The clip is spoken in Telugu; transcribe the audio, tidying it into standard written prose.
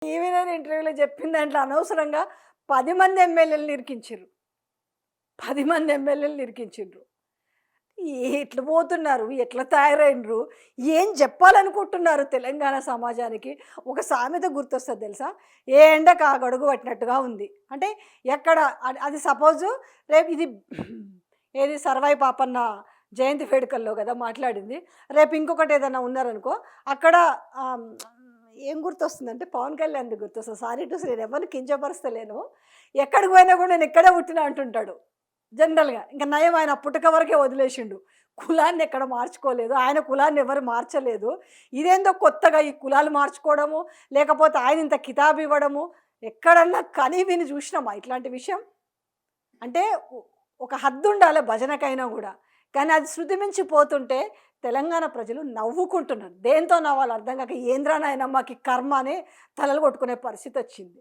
టీవీ9 ఇంటర్వ్యూలో చెప్పిన దాంట్లో అనవసరంగా 10 మంది ఎమ్మెల్యేలని ఇరికించిర్రు. 10 మంది ఎమ్మెల్యేలని ఇరికించిండ్రు. ఎట్లా పోతున్నారు? ఎట్లా తయారైండ్రు? ఏం చెప్పాలనుకుంటున్నారు తెలంగాణ సమాజానికి? ఒక సామెత గుర్తొస్తది తెలుసా? ఏ ఎండకు ఆ గొడుగు పట్టినట్టుగా ఉంది. అంటే ఎక్కడ అది సపోజు రేపు ఇది ఏది సర్వాయి పాపన్న జయంతి వేడుకల్లో కదా మాట్లాడింది. రేపు ఇంకొకటి ఏదైనా ఉన్నారనుకో అక్కడ ఏం గుర్తొస్తుందంటే పవన్ కళ్యాణ్‌ది గుర్తొస్తది. సారీ టు సే నేను ఎవరిని కించపరుస్తలేను. ఎక్కడికి పోయినా కూడా నేను ఇక్కడే పుట్టినా అంటుంటాడు. జనరల్‌గా. ఇంక నయం ఆయన పుట్టుక వరకే వదిలేసిండు. కులాన్ని ఎక్కడ మార్చుకోలేదు. ఆయన కులాన్ని ఎవరు మార్చలేదు. ఇదేందో కొత్తగా ఈ కులాలు మార్చుకోవడము, లేకపోతే ఆయన ఇంత కితాబు ఇవ్వడము, ఎక్కడన్నా కని విని చూసినామా ఇట్లాంటి విషయం? అంటే ఒక హద్దుండాలి భజనకైనా గూడా. కానీ అది శృతి మించి పోతుంటే తెలంగాణ ప్రజలు నవ్వుకుంటున్నారు. దేంతో నవ్వాలో అర్థం గాక ఏంద్రా నాయనమ్మకి కర్మ అని తలలు కొట్టుకునే పరిస్థితొచ్చింది.